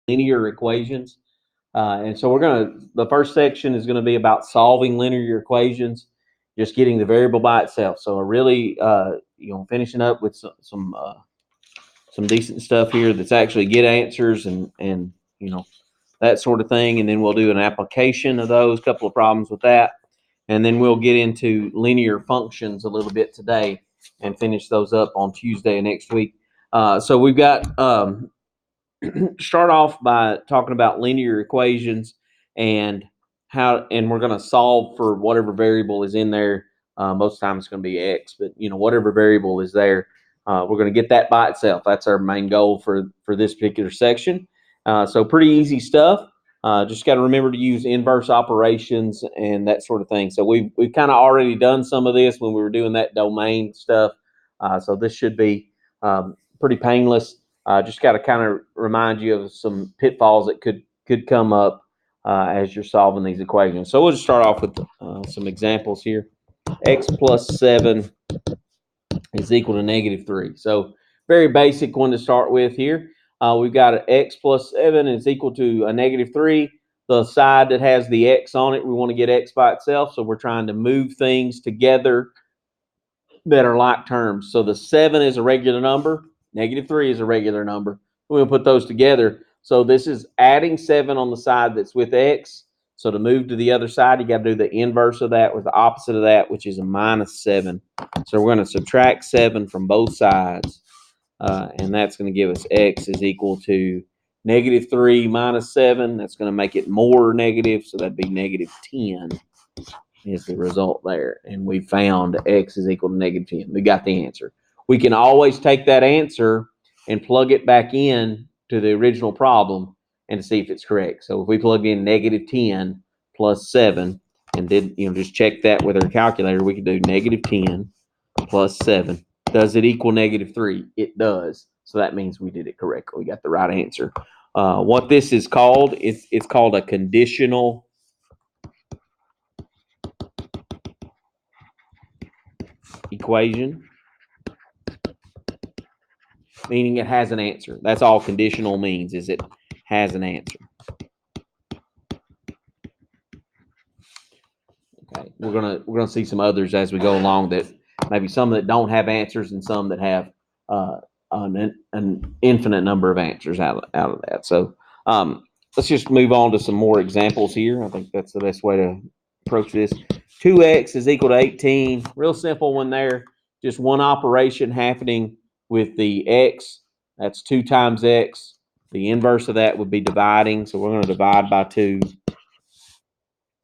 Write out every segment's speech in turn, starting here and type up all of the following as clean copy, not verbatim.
linear equations. And so the first section is going to be about solving linear equations, just getting the variable by itself. So really, finishing up with some decent stuff here that's actually get answers and that sort of thing. And then we'll do an application of those, couple of problems with that. And then we'll get into linear functions a little bit today and finish those up on Tuesday of next week. So we've got start off by talking about linear equations and we're going to solve for whatever variable is in there. Most times it's going to be x, but whatever variable is there, we're going to get that by itself. That's our main goal for this particular section. So pretty easy stuff. Just got to remember to use inverse operations and that sort of thing. So we've kind of already done some of this when we were doing that domain stuff. So this should be pretty painless. Just got to kind of remind you of some pitfalls that could come up as you're solving these equations. So we'll just start off with some examples here. X plus 7 is equal to -3. So very basic one to start with here. We've got an x plus 7 is equal to a -3. The side that has the x on it, we want to get x by itself. So we're trying to move things together that are like terms. So the 7 is a regular number. -3 is a regular number. We'll put those together. So this is adding 7 on the side that's with x. So to move to the other side, you got to do the inverse of that, or the opposite of that, which is a -7. So we're going to subtract 7 from both sides. And that's going to give us x is equal to -3 minus 7. That's going to make it more negative. So that'd be -10 is the result there. And we found x is equal to -10. We got the answer. We can always take that answer and plug it back in to the original problem and see if it's correct. So if we plug in -10 plus 7 and did just check that with our calculator, we could do -10 plus 7. Does it equal -3? It does. So that means we did it correctly. We got the right answer. What this is called, it's called a conditional equation, meaning it has an answer. That's all conditional means, is it has an answer. Okay, we're gonna see some others as we go along, that maybe some that don't have answers and some that have an infinite number of answers out of that. So let's just move on to some more examples here. I think that's the best way to approach this. 2x is equal to 18. Real simple one there. Just one operation happening with the x. That's 2 times x. The inverse of that would be dividing. So we're going to divide by 2.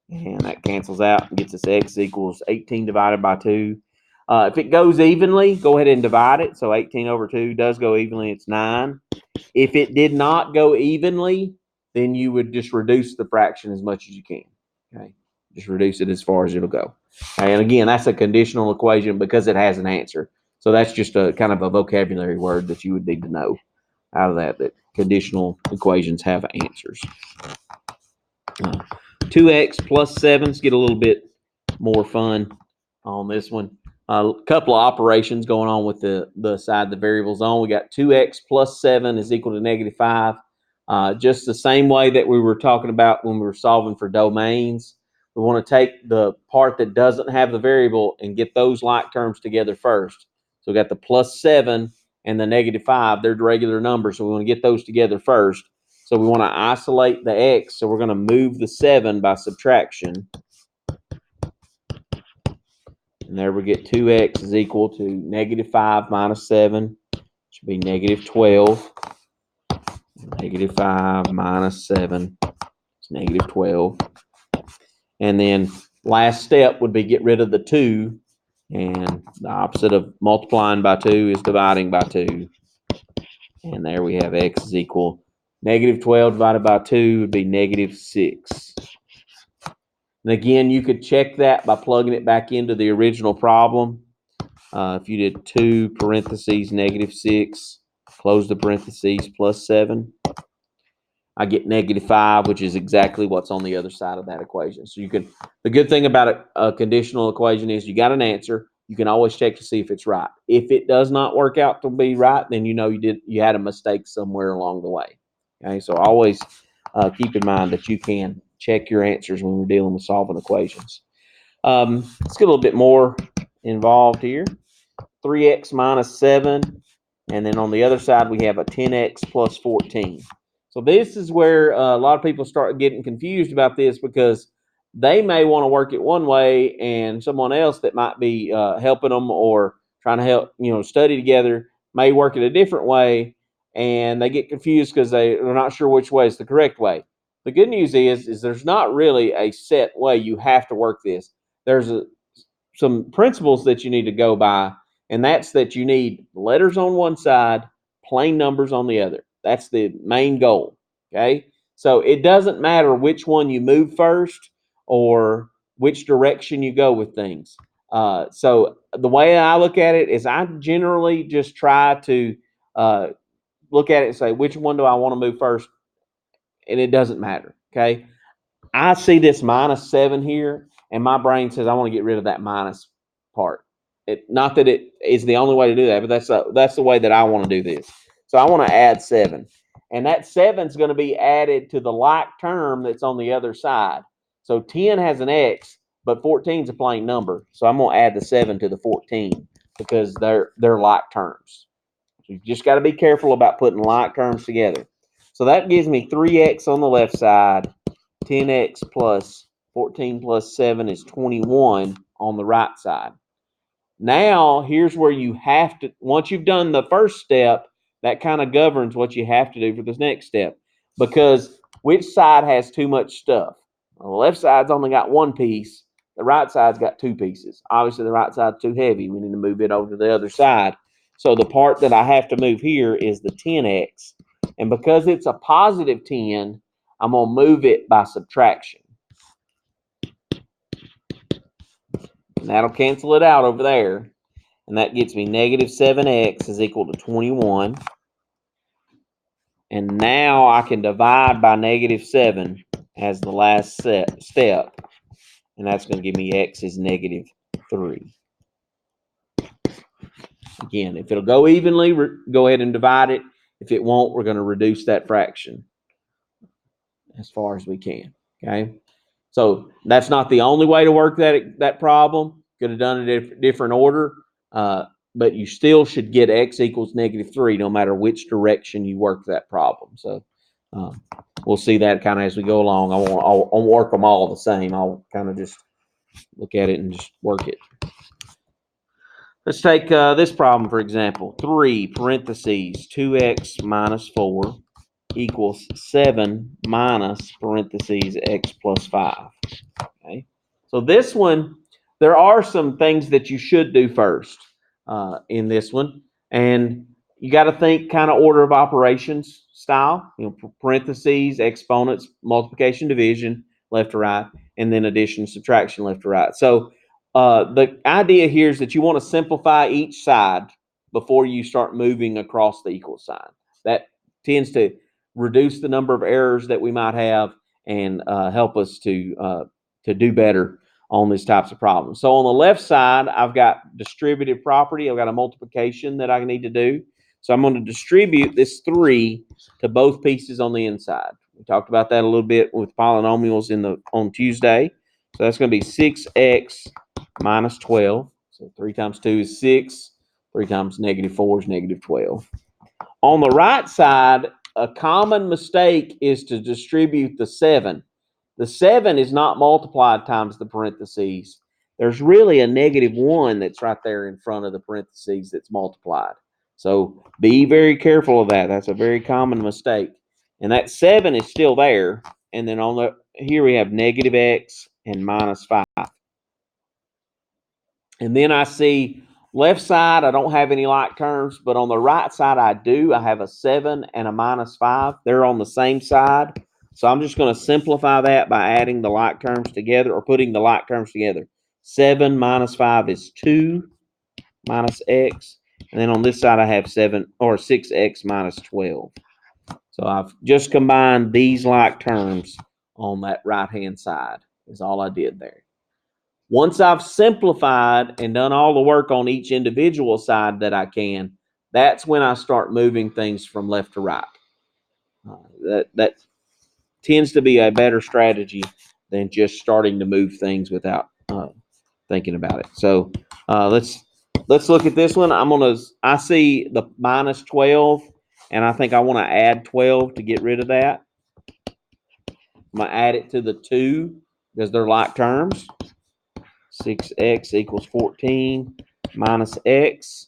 And that cancels out and gets us x equals 18 divided by 2. If it goes evenly, go ahead and divide it. So 18 over 2 does go evenly. It's 9. If it did not go evenly, then you would just reduce the fraction as much as you can. Okay, just reduce it as far as it'll go. Okay? And again, that's a conditional equation because it has an answer. So that's just a kind of a vocabulary word that you would need to know out of that conditional equations have answers. 2x plus 7s get a little bit more fun on this one. A couple of operations going on with the side the variables on. We got 2x plus 7 is equal to -5. Just the same way that we were talking about when we were solving for domains. We want to take the part that doesn't have the variable and get those like terms together first. So we got the plus 7 and the -5. They're regular numbers, so we want to get those together first. So we want to isolate the x, so we're going to move the 7 by subtraction. And there we get 2x is equal to -5 minus 7, should be -12. -5 minus 7 is -12. And then last step would be get rid of the 2. And the opposite of multiplying by 2 is dividing by 2. And there we have x is equal -12 divided by 2 would be -6. And again, you could check that by plugging it back into the original problem. If you did 2 parentheses -6, close the parentheses, plus 7, I get -5, which is exactly what's on the other side of that equation. So you can, the good thing about a conditional equation is you got an answer. You can always check to see if it's right. If it does not work out to be right, then you know you had a mistake somewhere along the way. Okay, so always keep in mind that you can check your answers when we're dealing with solving equations. Let's get a little bit more involved here. 3x minus 7, and then on the other side we have a 10x plus 14. So this is where a lot of people start getting confused about this, because they may want to work it one way, and someone else that might be helping them or trying to help, study together, may work it a different way, and they get confused because they're not sure which way is the correct way. The good news is there's not really a set way you have to work this. There's some principles that you need to go by, and that's that you need letters on one side, plain numbers on the other. That's the main goal. Okay, so it doesn't matter which one you move first or which direction you go with things. So the way I look at it is I generally just try to look at it and say, which one do I want to move first? And it doesn't matter. Okay, I see this minus 7 here, and my brain says I want to get rid of that minus part. Not that it is the only way to do that, but that's the way that I want to do this. So I want to add 7. And that 7 is going to be added to the like term that's on the other side. So 10 has an x, but 14 is a plain number. So I'm going to add the 7 to the 14 because they're like terms. So you just got to be careful about putting like terms together. So that gives me 3x on the left side, 10x plus 14 plus 7 is 21 on the right side. Now, here's where you have to, once you've done the first step, that kind of governs what you have to do for this next step. Because which side has too much stuff? Well, the left side's only got one piece. The right side's got 2 pieces. Obviously, the right side's too heavy. We need to move it over to the other side. So the part that I have to move here is the 10x. And because it's a positive 10, I'm going to move it by subtraction. And that'll cancel it out over there. And that gets me negative 7x is equal to 21. And now I can divide by negative 7 as the last step. And that's going to give me x is negative 3. Again, if it'll go evenly, go ahead and divide it. If it won't, we're going to reduce that fraction as far as we can. Okay. So that's not the only way to work that problem. Could have done it in a different order, but you still should get x equals negative 3 no matter which direction you work that problem. So we'll see that kind of as we go along. I won't work them all the same. I'll kind of just look at it and just work it. Let's take this problem, for example. 3 parentheses 2x minus 4 equals 7 minus parentheses x plus 5. Okay. So this one, there are some things that you should do first in this one. And you got to think kind of order of operations style, parentheses, exponents, multiplication, division, left to right, and then addition, subtraction, left to right. So the idea here is that you want to simplify each side before you start moving across the equal sign. That tends to reduce the number of errors that we might have and help us to do better on these types of problems. So on the left side, I've got distributive property. I've got a multiplication that I need to do. So I'm going to distribute this 3 to both pieces on the inside. We talked about that a little bit with polynomials on Tuesday. So that's going to be 6x minus 12. So 3 times 2 is 6. 3 times negative 4 is negative 12. On the right side, a common mistake is to distribute the 7. The 7 is not multiplied times the parentheses. There's really a negative 1 that's right there in front of the parentheses that's multiplied. So be very careful of that. That's a very common mistake. And that 7 is still there. And then here we have negative x and minus 5. And then I see left side, I don't have any like terms, but on the right side I do. I have a 7 and a minus 5. They're on the same side. So I'm just going to simplify that by adding the like terms together or putting the like terms together. 7 minus 5 is 2 minus x. And then on this side I have 6x minus 12. So I've just combined these like terms on that right-hand side is all I did there. Once I've simplified and done all the work on each individual side that I can, that's when I start moving things from left to right. That tends to be a better strategy than just starting to move things without thinking about it. So let's look at this one. I see the minus 12, and I think I want to add 12 to get rid of that. I'm going to add it to the 2 because they're like terms. 6x equals 14 minus x.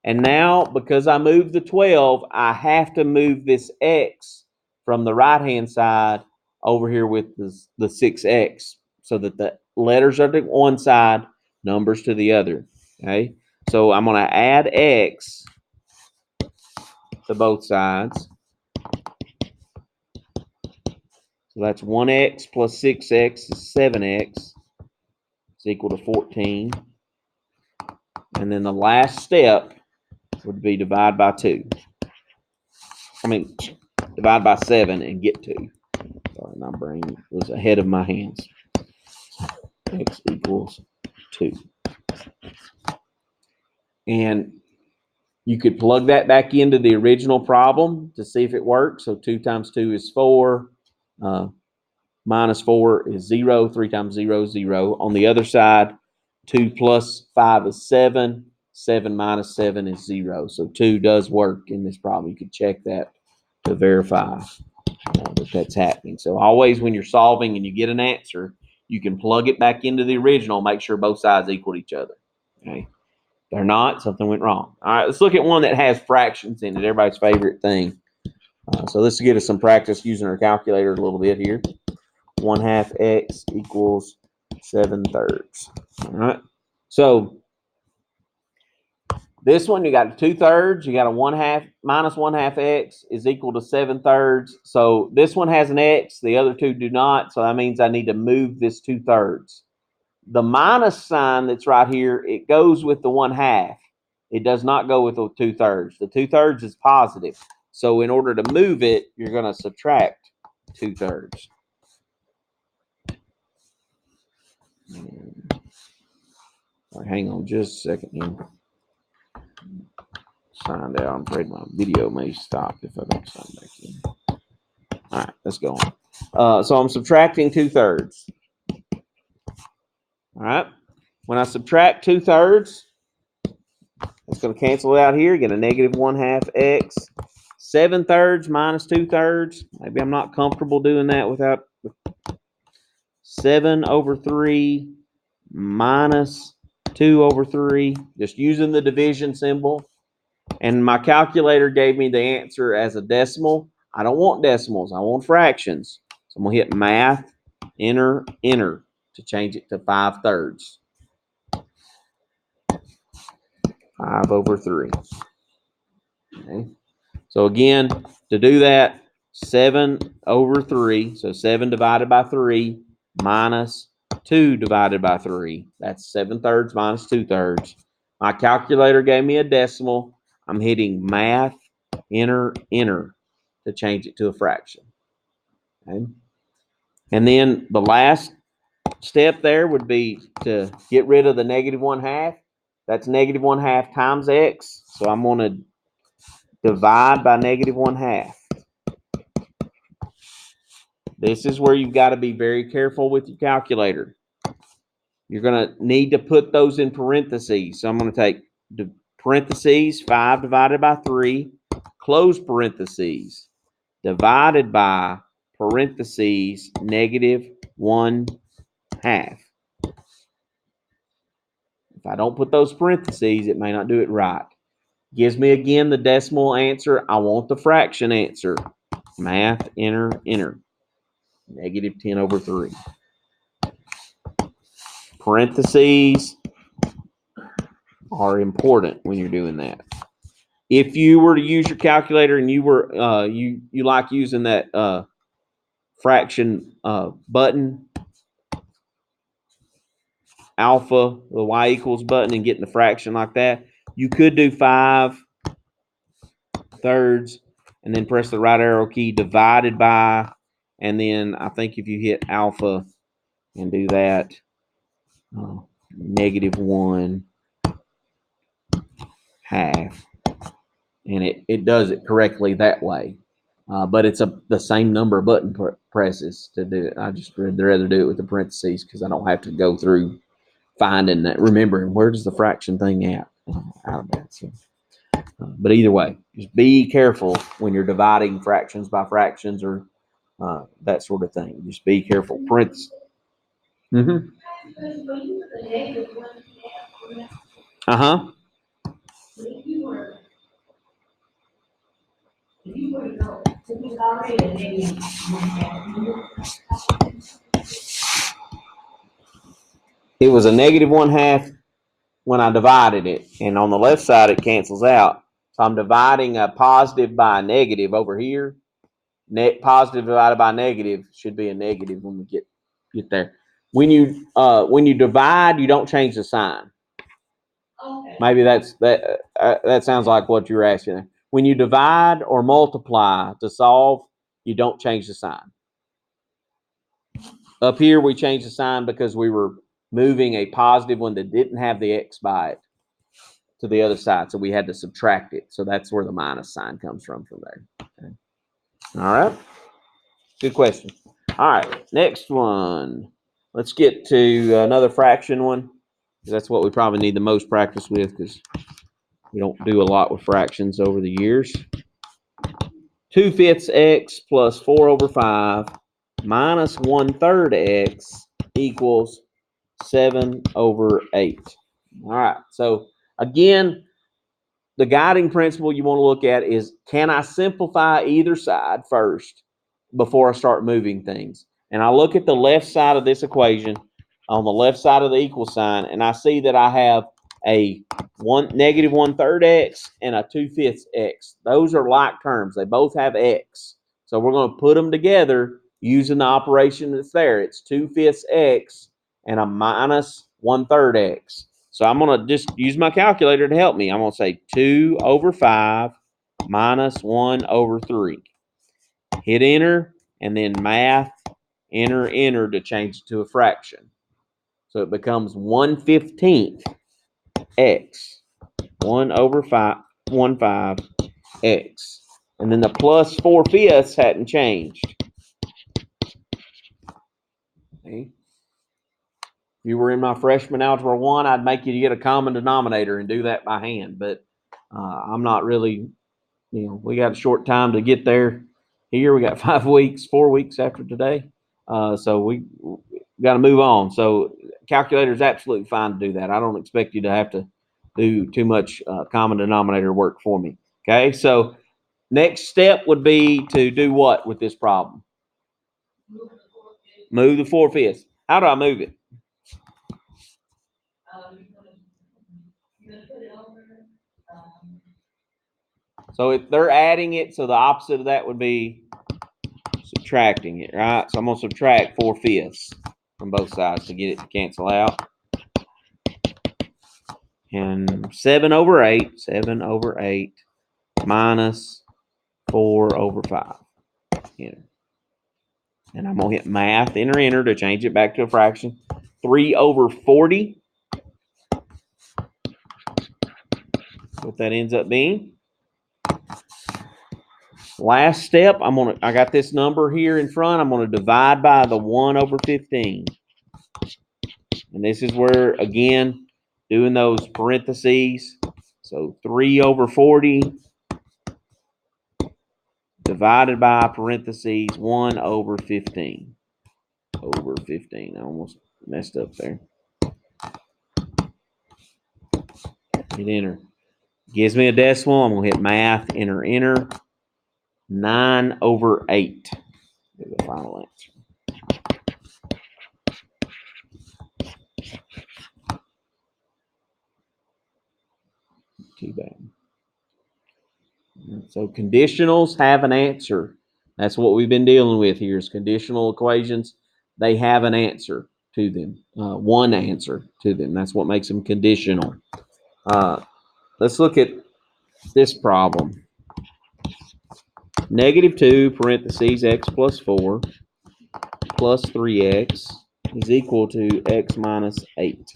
And now, because I moved the 12, I have to move this x from the right-hand side over here with the 6x so that the letters are to one side, numbers to the other. Okay, so I'm going to add x to both sides. So that's 1x plus 6x is 7x. It's equal to 14. And then the last step would be divide by 2. Divide by 7 and get 2. Sorry, my brain was ahead of my hands. X equals 2. And you could plug that back into the original problem to see if it works. So 2 times 2 is 4. Minus 4 is 0. 3 times 0 is 0. On the other side, 2 plus 5 is 7. 7 minus 7 is 0. So 2 does work in this problem. You could check that to verify that that's happening. So always when you're solving and you get an answer, you can plug it back into the original, make sure both sides equal each other. Okay. If they're not, something went wrong. All right, let's look at one that has fractions in it, everybody's favorite thing. So let's get us some practice using our calculator a little bit here. 1/2 x equals 7/3. All right. So this one, you got 2/3. You got a 1/2 minus 1/2 x is equal to 7/3. So this one has an x. The other two do not. So that means I need to move this 2/3. The minus sign that's right here, it goes with the 1/2. It does not go with the 2/3. The 2/3 is positive. So in order to move it, you're going to subtract 2/3. Right, hang on just a second here. Signed out. I'm afraid my video may stop if I don't sign back in. All right, let's go on. So I'm subtracting 2/3. All right. When I subtract 2/3, it's going to cancel it out here. Get a negative 1/2 x. 7/3 minus 2/3. Maybe I'm not comfortable doing that without 7/3 minus 2/3. Just using the division symbol. And my calculator gave me the answer as a decimal. I don't want decimals. I want fractions. So I'm going to hit math, enter, enter to change it to 5/3. 5/3. Okay. So again, to do that, 7/3. So 7 divided by 3 minus 2 divided by 3. That's 7/3 minus 2/3. My calculator gave me a decimal. I'm hitting math, enter, enter to change it to a fraction. Okay. And then the last step there would be to get rid of the negative 1/2. That's negative 1/2 times x. So I'm going to divide by negative 1/2. This is where you've got to be very careful with your calculator. You're going to need to put those in parentheses. So I'm going to take the parentheses, 5 divided by 3, close parentheses, divided by parentheses, negative 1/2. If I don't put those parentheses, it may not do it right. Gives me again the decimal answer. I want the fraction answer. Math, enter, enter. Negative 10/3. Parentheses are important when you're doing that. If you were to use your calculator and you were you like using that fraction button, alpha, the y equals button, and getting the fraction like that, you could do 5/3 and then press the right arrow key, divided by, and then I think if you hit alpha and do that, negative 1/2, and it does it correctly that way. but it's the same number of button presses to do it. I just would rather do it with the parentheses because I don't have to go through finding that, remembering where does the fraction thing out of that. So, but either way, just be careful when you're dividing fractions by fractions or that sort of thing. Just be careful. Parentheses. Mm-hmm. Uh-huh. It was a negative 1/2 when I divided it, and on the left side it cancels out. So I'm dividing a positive by a negative over here. Positive divided by negative should be a negative when we get there. When you divide, you don't change the sign. Okay. Maybe that sounds like what you're asking there. When you divide or multiply to solve, you don't change the sign. Up here, we changed the sign because we were moving a positive one that didn't have the x by it to the other side, so we had to subtract it. So that's where the minus sign comes from there. Okay. All right. Good question. All right, next one. Let's get to another fraction one. That's what we probably need the most practice with because we don't do a lot with fractions over the years. 2/5 x plus 4/5 minus 1/3 x equals 7/8. All right, so again, the guiding principle you want to look at is, can I simplify either side first before I start moving things? And I look at the left side of this equation on the left side of the equal sign, and I see that I have a negative 1/3 x and a 2/5 x. Those are like terms. They both have x. So we're going to put them together using the operation that's there. It's 2/5 x and a minus 1/3 x. So I'm going to just use my calculator to help me. I'm going to say 2/5 minus 1/3. Hit enter, and then math, enter to change it to a fraction. So it becomes 1/15 x, 1/5 x. And then the plus 4/5 hadn't changed. Okay. If you were in my freshman algebra 1, I'd make you get a common denominator and do that by hand. But I'm not really, we got a short time to get there. Here we got 4 weeks after today. So we got to move on. So calculator is absolutely fine to do that. I don't expect you to have to do too much common denominator work for me. Okay, so next step would be to do what with this problem? Move the 4/5. How do I move it? So if they're adding it, so the opposite of that would be subtracting it, right? So I'm going to subtract 4/5 from both sides to get it to cancel out. And 7/8 minus 4/5. Enter. And I'm going to hit math, enter to change it back to a fraction. 3/40. What that ends up being. Last step, I got this number here in front. I'm going to divide by the 1/15. And this is where, again, doing those parentheses. So 3/40 divided by parentheses 1/15. Over 15. I almost messed up there. Hit enter. Gives me a decimal. I'm going to hit math, enter. 9/8 is the final answer. Too bad. So conditionals have an answer. That's what we've been dealing with here is conditional equations. They have an answer to them, one answer to them. That's what makes them conditional. Let's look at this problem. -2 parentheses x plus 4 plus 3x is equal to x minus 8.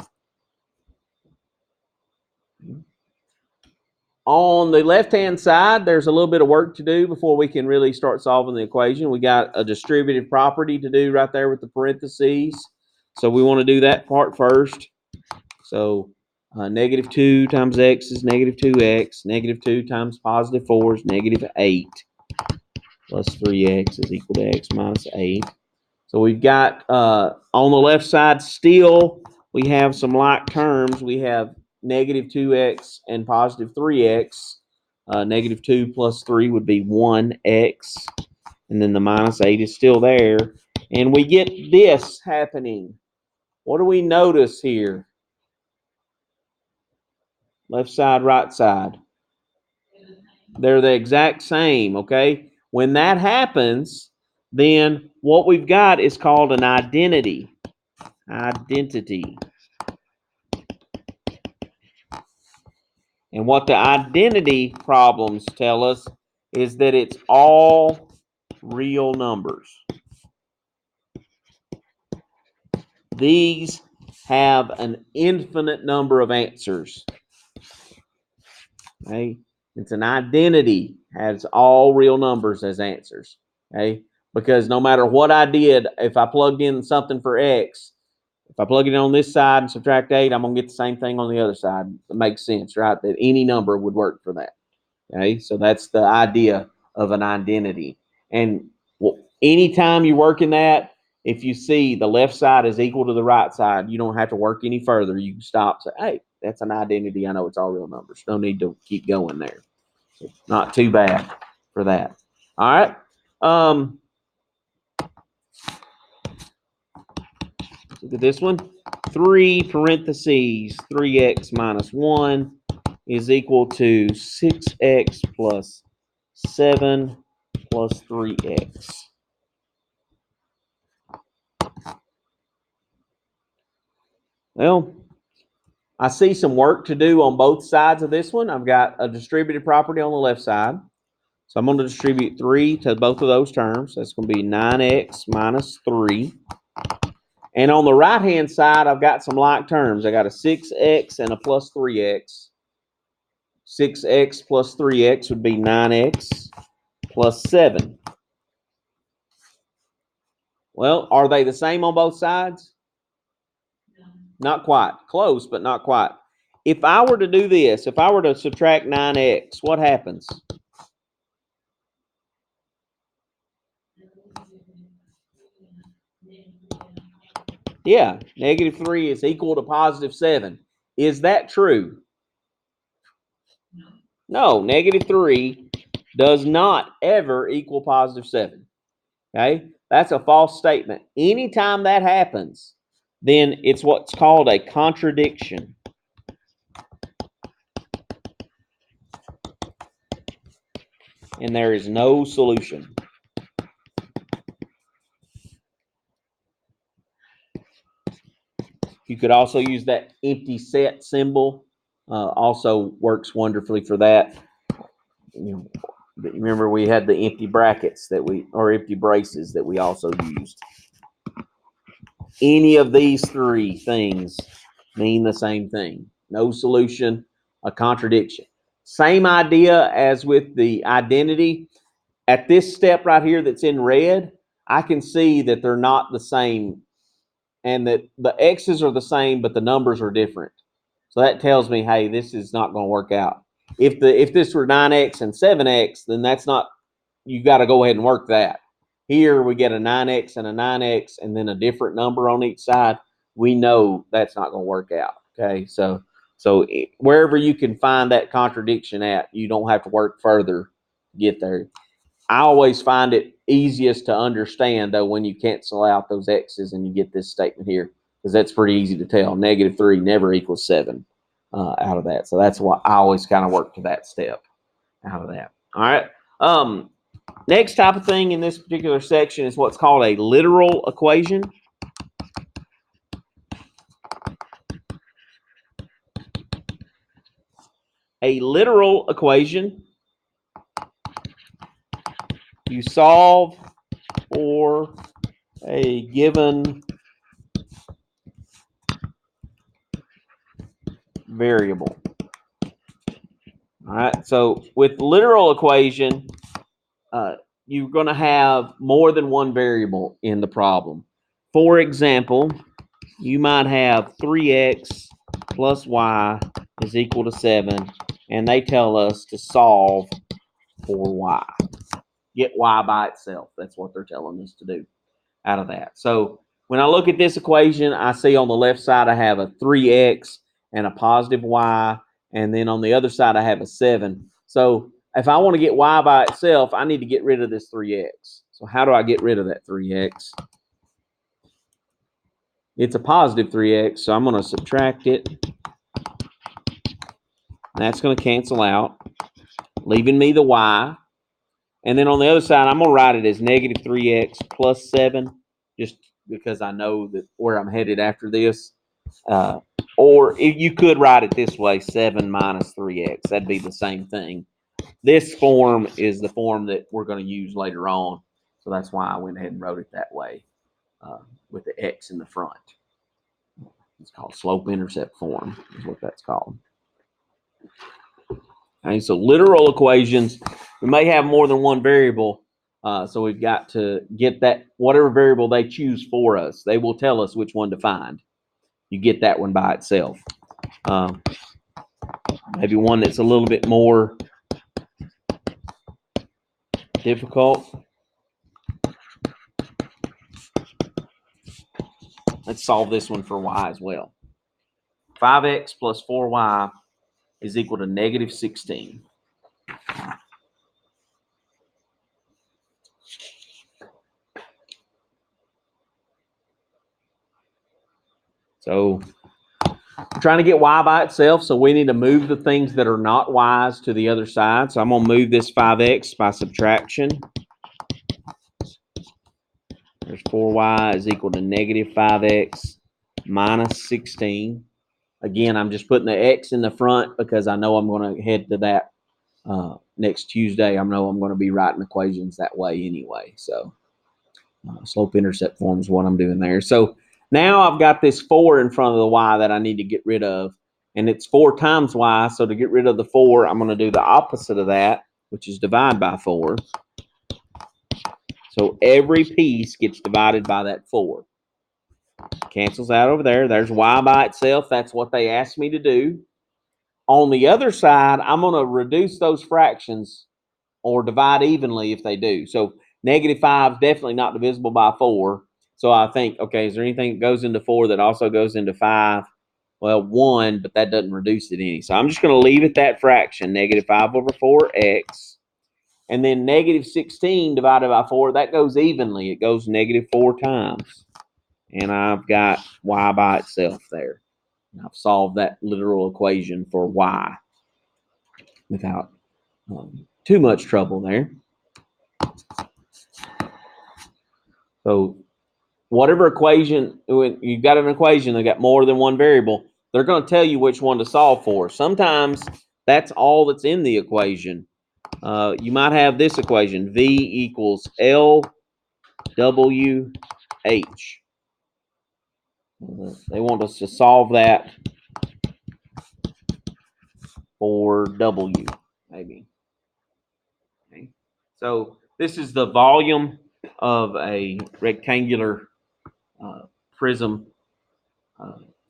On the left-hand side, there's a little bit of work to do before we can really start solving the equation. We got a distributive property to do right there with the parentheses. So we want to do that part first. So negative 2 times x is negative 2x. Negative 2 times positive 4 is negative 8. Plus 3x is equal to x minus 8. So we've got on the left side still, we have some like terms. We have negative 2x and positive 3x. Negative 2 plus 3 would be 1x. And then the minus 8 is still there. And we get this happening. What do we notice here? Left side, right side. They're the exact same, okay? When that happens, then what we've got is called an identity. Identity. And what the identity problems tell us is that it's all real numbers. These have an infinite number of answers. Okay? It's an identity, has all real numbers as answers. Okay? Because no matter what I did, if I plugged in something for x, if I plug it in on this side and subtract 8, I'm going to get the same thing on the other side. It makes sense, right? That any number would work for that. Okay, so that's the idea of an identity. And anytime you work in that, if you see the left side is equal to the right side, you don't have to work any further. You can stop and say, hey, that's an identity. I know it's all real numbers. No need to keep going there. So not too bad for that. All right. Look at this one. 3 parentheses 3x minus 1 is equal to 6x plus 7 plus 3x. Well, I see some work to do on both sides of this one. I've got a distributed property on the left side. So I'm going to distribute 3 to both of those terms. That's going to be 9x minus 3. And on the right-hand side, I've got some like terms. I got a 6x and a plus 3x. 6x plus 3x would be 9x plus 7. Well, are they the same on both sides? Not quite. Close, but not quite. If I were to do this, if I were to subtract 9x, what happens? Yeah, negative 3 is equal to positive 7. Is that true? No, negative 3 does not ever equal positive 7. Okay? That's a false statement. Anytime that happens, then it's what's called a contradiction. And there is no solution. You could also use that empty set symbol. Also works wonderfully for that. You know, remember we had the empty brackets or empty braces that we also used. Any of these three things mean the same thing. No solution, a contradiction. Same idea as with the identity. At this step right here that's in red, I can see that they're not the same and that the x's are the same, but the numbers are different. So that tells me, hey, this is not going to work out. If this were 9x and 7x, then that's not, you got to go ahead and work that. Here we get a 9x and a 9x and then a different number on each side. We know that's not going to work out. Okay, so wherever you can find that contradiction at, you don't have to work further to get there. I always find it easiest to understand, though, when you cancel out those x's and you get this statement here, because that's pretty easy to tell. Negative 3 never equals 7 out of that. So that's why I always kind of work to that step out of that. All right. Next type of thing in this particular section is what's called a literal equation. A literal equation, you solve for a given variable. All right, so with literal equation, you're going to have more than one variable in the problem. For example, you might have 3x plus y is equal to 7, and they tell us to solve for y. Get y by itself. That's what they're telling us to do out of that. So when I look at this equation, I see on the left side I have a 3x and a positive y, and then on the other side I have a 7. So if I want to get y by itself, I need to get rid of this 3x. So how do I get rid of that 3x? It's a positive 3x, so I'm going to subtract it. That's going to cancel out, leaving me the y. And then on the other side, I'm going to write it as negative 3x plus 7, just because I know that where I'm headed after this. Or if you could write it this way, 7 minus 3x. That'd be the same thing. This form is the form that we're going to use later on. So that's why I went ahead and wrote it that way with the x in the front. It's called slope-intercept form is what that's called. Okay, so literal equations, we may have more than one variable. So we've got to get that, whatever variable they choose for us, they will tell us which one to find. You get that one by itself. Maybe one that's a little bit more difficult. Let's solve this one for y as well. 5x plus 4y is equal to negative 16. So we're trying to get y by itself, so we need to move the things that are not y's to the other side. So I'm going to move this 5x by subtraction. There's 4y is equal to negative 5x minus 16. Again, I'm just putting the x in the front because I know I'm going to head to that next Tuesday. I know I'm going to be writing equations that way anyway. So slope-intercept form is what I'm doing there. So now I've got this 4 in front of the y that I need to get rid of. And it's 4 times y. So to get rid of the 4, I'm going to do the opposite of that, which is divide by 4. So every piece gets divided by that 4. Cancels out over there. There's y by itself. That's what they asked me to do. On the other side, I'm going to reduce those fractions or divide evenly if they do. So negative 5 is definitely not divisible by 4. So I think, okay, is there anything that goes into 4 that also goes into 5? Well, 1, but that doesn't reduce it any. So I'm just going to leave it that fraction, negative 5 over 4x. And then negative 16 divided by 4, that goes evenly. It goes negative 4 times. And I've got y by itself there. And I've solved that literal equation for y without too much trouble there. So whatever equation, when you've got an equation that got more than one variable, they're going to tell you which one to solve for. Sometimes that's all that's in the equation. You might have this equation, V equals LWH. They want us to solve that for W, maybe. Okay. So this is the volume of a rectangular prism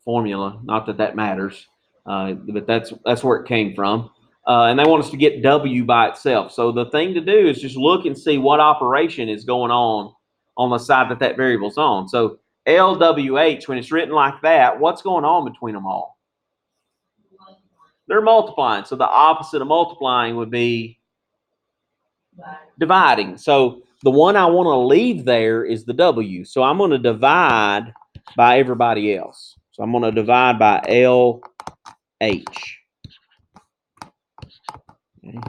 formula. Not that that matters, but that's where it came from. And they want us to get W by itself. So the thing to do is just look and see what operation is going on the side that variable's on. So LWH, when it's written like that, what's going on between them all? They're multiplying. So the opposite of multiplying would be dividing. So the one I want to leave there is the W. So I'm going to divide by everybody else. So I'm going to divide by LH. Okay.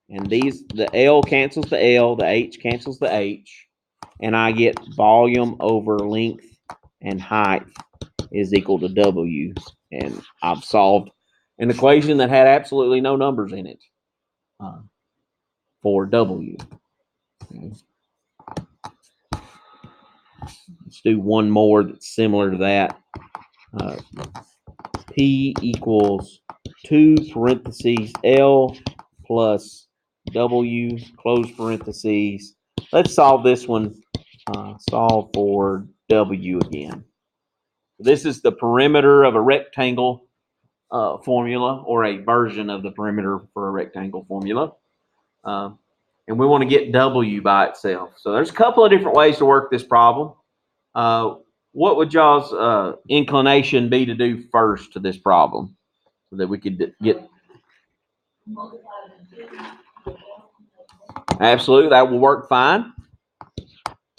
And the L cancels the L, the H cancels the H, and I get volume over length and height is equal to W. And I've solved an equation that had absolutely no numbers in it for W. Okay. Let's do one more that's similar to that. P equals 2 parentheses L plus W, close parentheses. Let's solve this one. Solve for W again. This is the perimeter of a rectangle formula, or a version of the perimeter for a rectangle formula. And we want to get W by itself. So there's a couple of different ways to work this problem. What would y'all's inclination be to do first to this problem so that we could get? Absolutely, that will work fine.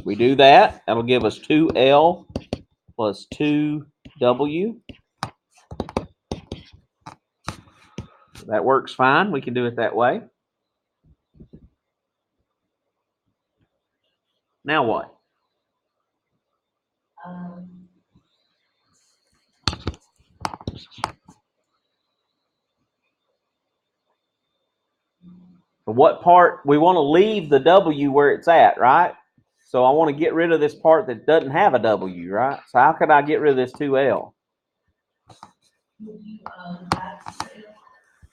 We do that. That'll give us 2L plus 2W. That works fine. We can do it that way. Now what? For what part? We want to leave the W where it's at, right? So I want to get rid of this part that doesn't have a W, right? So how could I get rid of this 2L?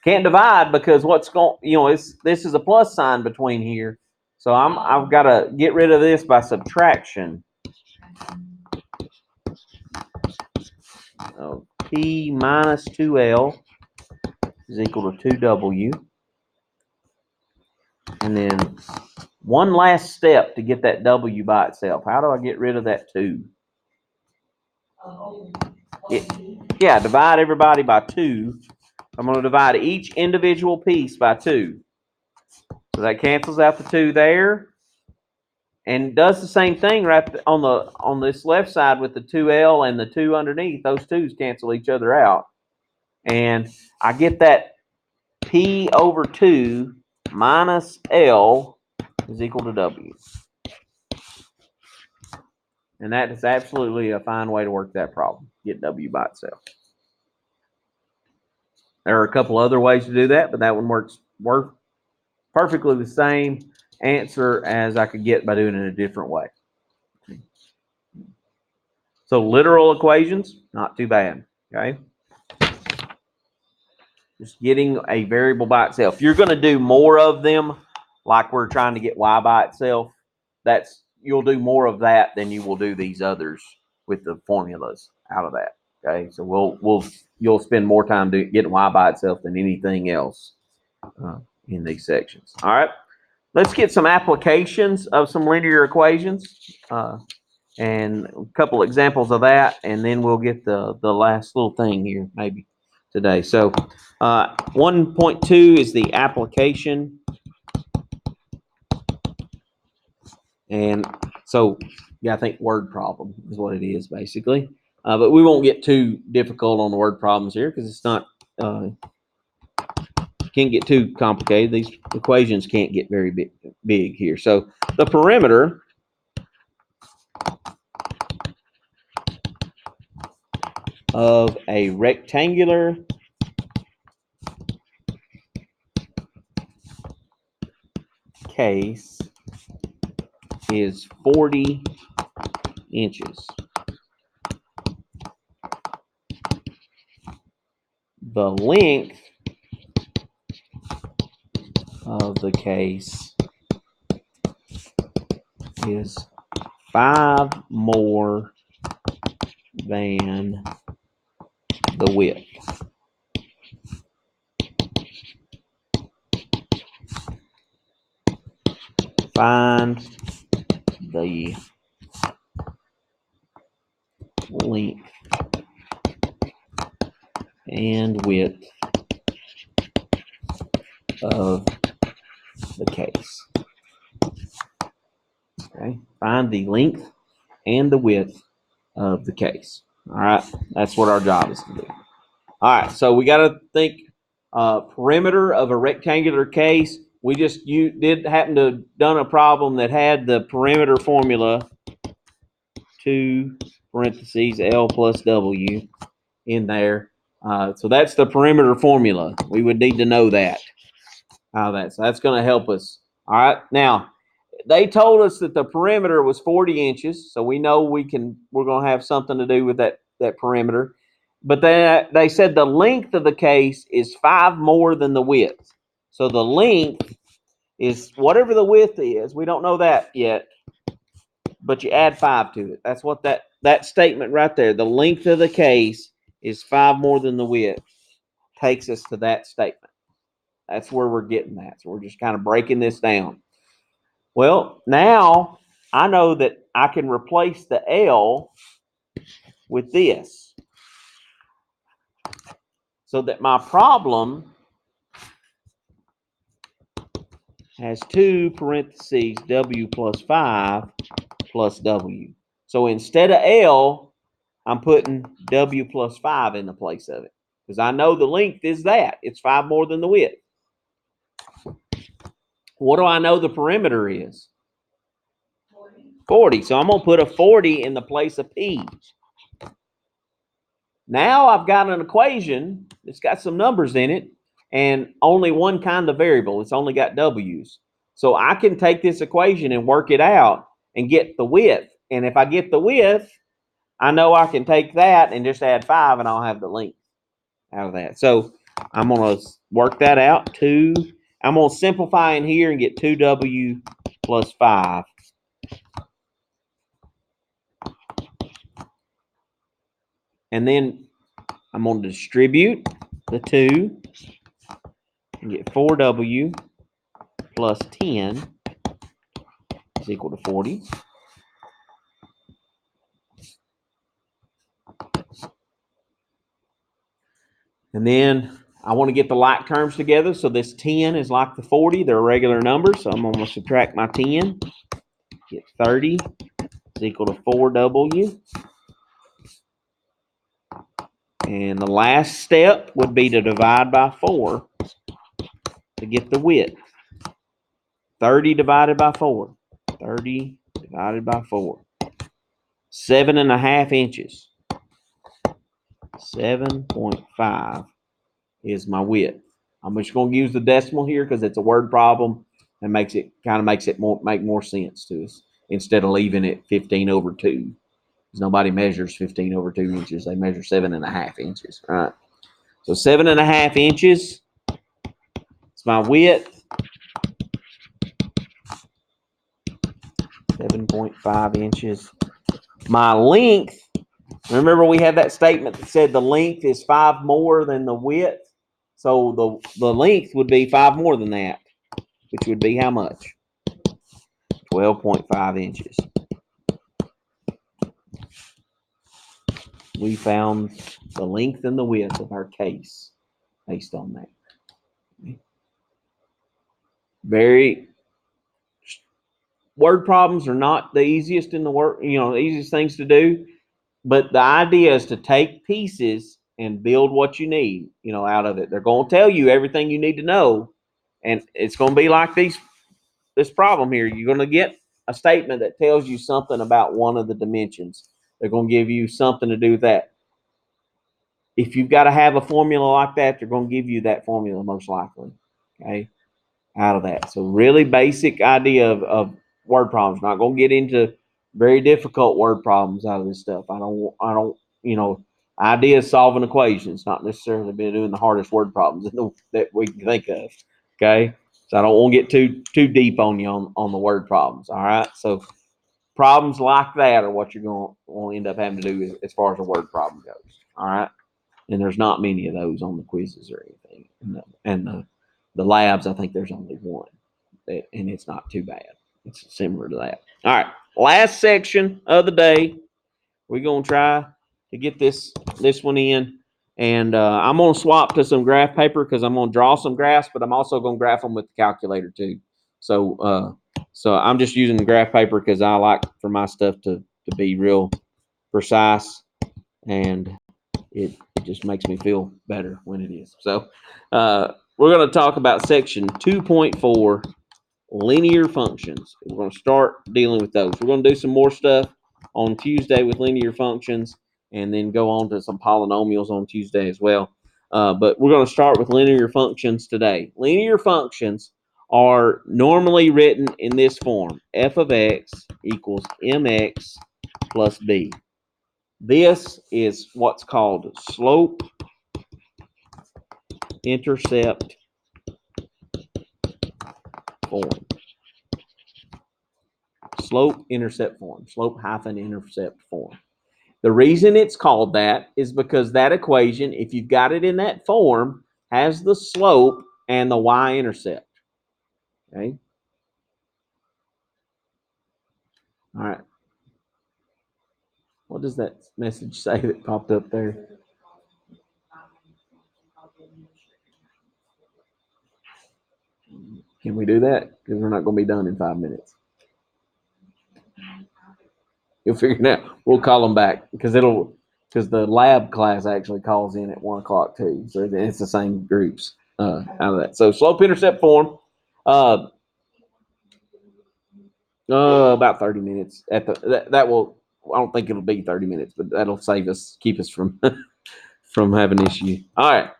Can't divide because what's going, this is a plus sign between here. So I've got to get rid of this by subtraction. So P minus 2L is equal to 2W. And then one last step to get that W by itself. How do I get rid of that 2? Yeah, divide everybody by 2. I'm going to divide each individual piece by 2. So that cancels out the 2 there. And does the same thing right on this left side with the 2L and the 2 underneath. Those 2's cancel each other out. And I get that P over 2 minus L is equal to W. And that is absolutely a fine way to work that problem. Get W by itself. There are a couple other ways to do that, but that one works perfectly the same answer as I could get by doing it a different way. So literal equations, not too bad, okay? Just getting a variable by itself. If you're going to do more of them, like we're trying to get Y by itself, you'll do more of that than you will do these others with the formulas out of that. Okay, so you'll spend more time getting Y by itself than anything else in these sections. All right, let's get some applications of some linear equations and a couple examples of that, and then we'll get the last little thing here maybe today. So 1.2 is the application. And so, yeah, I think word problem is what it is basically. But we won't get too difficult on the word problems here because it's not, can't get too complicated. These equations can't get very big here. So the perimeter of a rectangular case is 40 inches. The length of the case is 5 more than the width. Find the length and width of the case. Okay, find the length and the width of the case. All right, that's what our job is to do. All right, so we got to think perimeter of a rectangular case. We just did happen to have done a problem that had the perimeter formula 2 parentheses L plus W in there. So that's the perimeter formula. We would need to know that. So that's going to help us. All right. Now, they told us that the perimeter was 40 inches. So we know we're going to have something to do with that perimeter. But they said the length of the case is 5 more than the width. So the length is whatever the width is. We don't know that yet, but you add 5 to it. That's what that statement right there, the length of the case is 5 more than the width, takes us to that statement. That's where we're getting that. So we're just kind of breaking this down. Well, now I know that I can replace the L with this, so that my problem has 2 parentheses W plus 5 plus W. So instead of L, I'm putting W plus 5 in the place of it, because I know the length is that. It's 5 more than the width. What do I know the perimeter is? 40. So I'm going to put a 40 in the place of P. Now I've got an equation that's got some numbers in it and only one kind of variable. It's only got W's. So I can take this equation and work it out and get the width. And if I get the width, I know I can take that and just add 5 and I'll have the length out of that. So I'm going to work that out. I'm going to simplify in here and get 2W plus 5. And then I'm going to distribute the 2 and get 4W plus 10 is equal to 40. And then I want to get the like terms together. So this 10 is like the 40. They're regular numbers. So I'm going to subtract my 10. Get 30 is equal to 4W. And the last step would be to divide by 4 to get the width. 30 divided by 4. 30 divided by 4. 7.5 inches. 7.5 is my width. I'm just going to use the decimal here because it's a word problem and makes it make more sense to us instead of leaving it 15/2. Because nobody measures 15/2 inches. They measure 7.5 inches. All right. So 7.5 inches is my width. 7.5 inches. My length. Remember, we had that statement that said the length is 5 more than the width. So the length would be 5 more than that, which would be how much? 12.5 inches. We found the length and the width of our case based on that. Word problems are not the easiest in the world, the easiest things to do. But the idea is to take pieces and build what you need, out of it. They're going to tell you everything you need to know. And it's going to be like this problem here. You're going to get a statement that tells you something about one of the dimensions. They're going to give you something to do with that. If you've got to have a formula like that, they're going to give you that formula most likely, okay, out of that. So really basic idea of word problems. Not going to get into very difficult word problems out of this stuff. I don't, idea is solving equations, not necessarily be doing the hardest word problems that we can think of, okay? So I don't want to get too deep on you on the word problems, all right? So problems like that are what you're going to end up having to do as far as a word problem goes, all right? And there's not many of those on the quizzes or anything. And the labs, I think there's only one, and it's not too bad. It's similar to that. All right, last section of the day. We're going to try to get this one in. And I'm going to swap to some graph paper because I'm going to draw some graphs, but I'm also going to graph them with the calculator too. So I'm just using the graph paper because I like for my stuff to be real precise, and it just makes me feel better when it is. So we're going to talk about section 2.4, linear functions. We're going to start dealing with those. We're going to do some more stuff on Tuesday with linear functions and then go on to some polynomials on Tuesday as well. But we're going to start with linear functions today. Linear functions are normally written in this form: f of x equals mx plus b. This is what's called slope intercept form. Slope intercept form. Slope hyphen intercept form. The reason it's called that is because that equation, if you've got it in that form, has the slope and the y-intercept. Okay? All right. What does that message say that popped up there? Can we do that? Because we're not going to be done in 5 minutes. You'll figure it out. We'll call them back because the lab class actually calls in at 1 o'clock too. So it's the same groups out of that. So slope intercept form, about 30 minutes. That will. I don't think it'll be 30 minutes, but that'll keep us from from having issue. All right.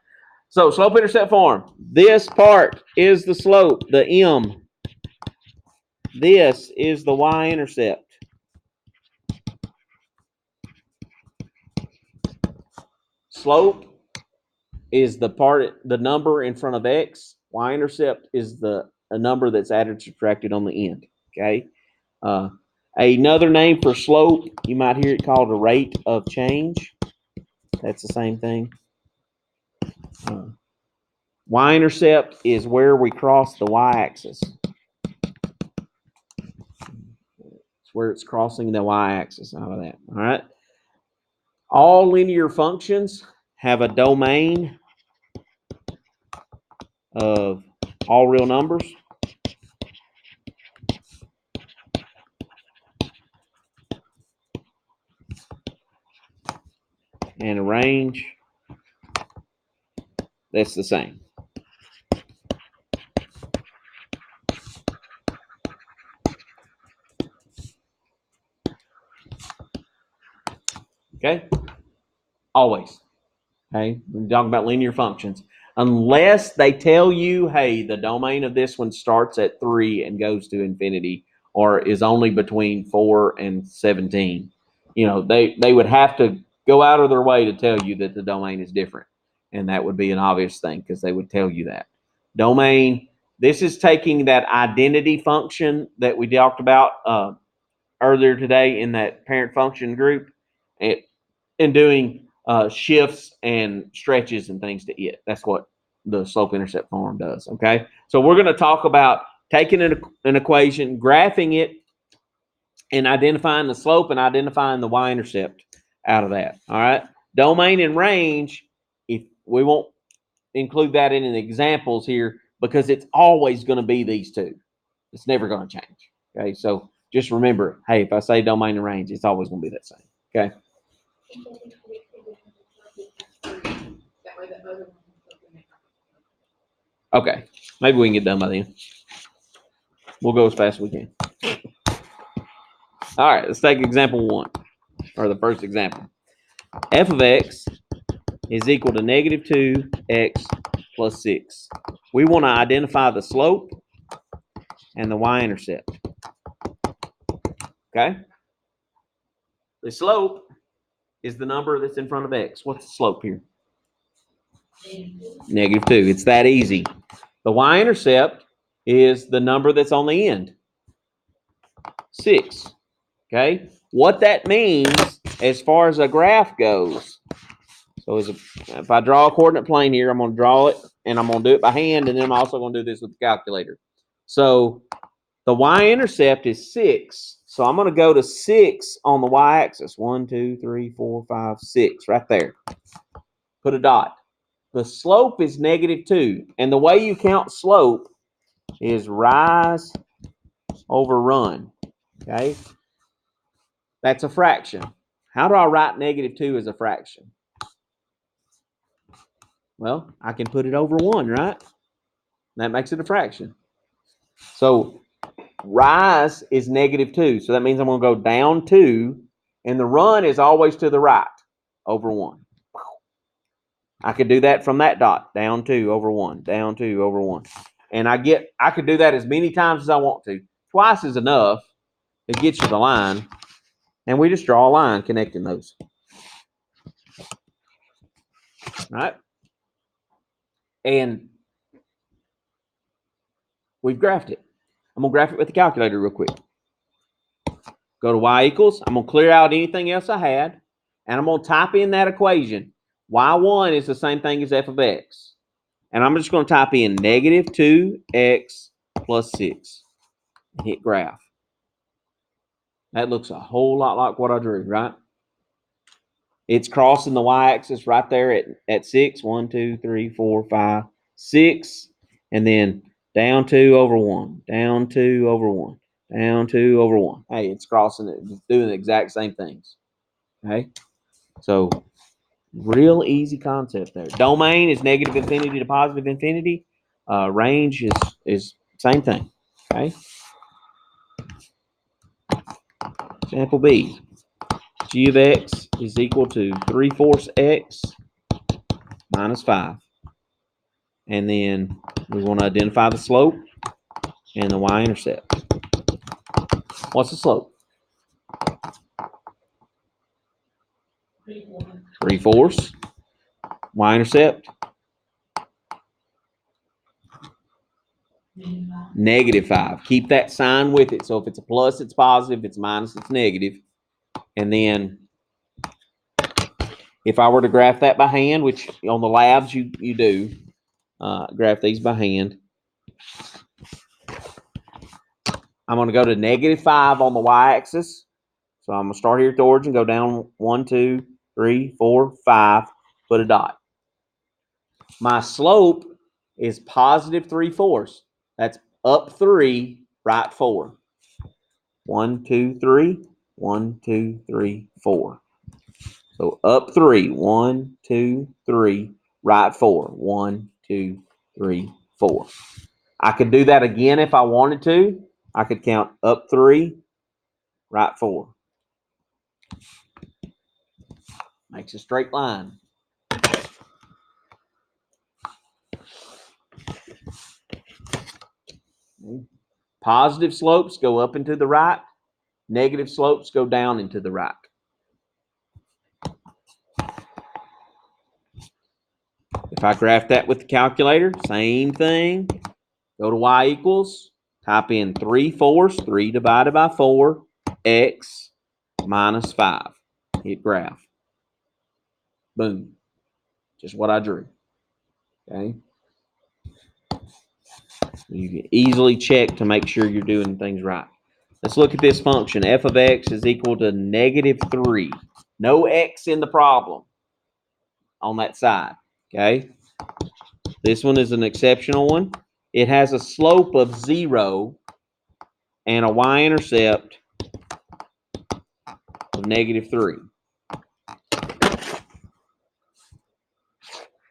So slope intercept form. This part is the slope, the M. This is the y-intercept. Slope is the number in front of x. Y-intercept is a number that's added or subtracted on the end. Okay. Another name for slope, you might hear it called a rate of change. That's the same thing. Y-intercept is where we cross the y-axis. It's where it's crossing the y-axis out of that. All right. All linear functions have a domain of all real numbers. And a range that's the same. Okay? Always. Okay? We're talking about linear functions. Unless they tell you, hey, the domain of this one starts at 3 and goes to infinity, or is only between 4 and 17. They would have to go out of their way to tell you that the domain is different. And that would be an obvious thing because they would tell you that. Domain, this is taking that identity function that we talked about earlier today in that parent function group and doing shifts and stretches and things to it. That's what the slope intercept form does. Okay, so we're going to talk about taking an equation, graphing it, and identifying the slope and identifying the y-intercept out of that. All right, domain and range, if we won't include that in the examples here because it's always going to be these two. It's never going to change. Okay, so just remember, hey, if I say domain and range, it's always going to be that same. Okay. Okay, maybe we can get done by then. We'll go as fast as we can. All right, let's take example 1, or the first example. F of x is equal to negative 2x plus 6. We want to identify the slope and the y-intercept. Okay? The slope is the number that's in front of x. What's the slope here? Negative 2. It's that easy. The y-intercept is the number that's on the end. 6. Okay? What that means as far as a graph goes, so if I draw a coordinate plane here, I'm going to draw it, and I'm going to do it by hand, and then I'm also going to do this with the calculator. So the y-intercept is 6. So I'm going to go to 6 on the y-axis. 1, 2, 3, 4, 5, 6, right there. Put a dot. The slope is negative 2. And the way you count slope is rise over run. Okay? That's a fraction. How do I write negative 2 as a fraction? Well, I can put it over 1, right? That makes it a fraction. So rise is negative 2. So that means I'm going to go down 2. And the run is always to the right over 1. I could do that from that dot. Down 2 over 1. Down 2 over 1. And I could do that as many times as I want to. Twice is enough to get you the line. And we just draw a line connecting those. right? And we've graphed it. I'm going to graph it with the calculator real quick. Go to y equals. I'm going to clear out anything else I had, and I'm going to type in that equation. Y1 is the same thing as f of x. And I'm just going to type in negative 2x plus 6. Hit graph. That looks a whole lot like what I drew, right? It's crossing the y-axis right there at 6. 1, 2, 3, 4, 5, 6. And then down 2 over 1. Down 2 over 1. Down 2 over 1. Hey, it's crossing it. It's doing the exact same things. Okay? So, real easy concept there. Domain is negative infinity to positive infinity. Range is same thing. Okay? Example B. G of x is equal to 3/4 x minus 5. And then we want to identify the slope and the y-intercept. What's the slope? 3/4. Y-intercept? Negative 5. Keep that sign with it. So if it's a plus, it's positive. If it's minus, it's negative. And then if I were to graph that by hand, which on the labs you do, graph these by hand, I'm going to go to negative 5 on the y-axis. So I'm going to start here at the origin, go down 1, 2, 3, 4, 5, put a dot. My slope is positive 3/4. That's up 3, right 4. 1, 2, 3. 1, 2, 3, 4. So up 3. 1, 2, 3. Right 4. 1, 2, 3, 4. I could do that again if I wanted to. I could count up 3, right 4. Makes a straight line. Positive slopes go up and to the right. Negative slopes go down and to the right. If I graph that with the calculator, same thing. Go to y equals. Type in 3/4. 3 divided by 4. X minus 5. Hit graph. Boom. Just what I drew. Okay. You can easily check to make sure you're doing things right. Let's look at this function. F of x is equal to negative 3. No x in the problem on that side. Okay. This one is an exceptional one. It has a slope of 0 and a y-intercept of negative 3.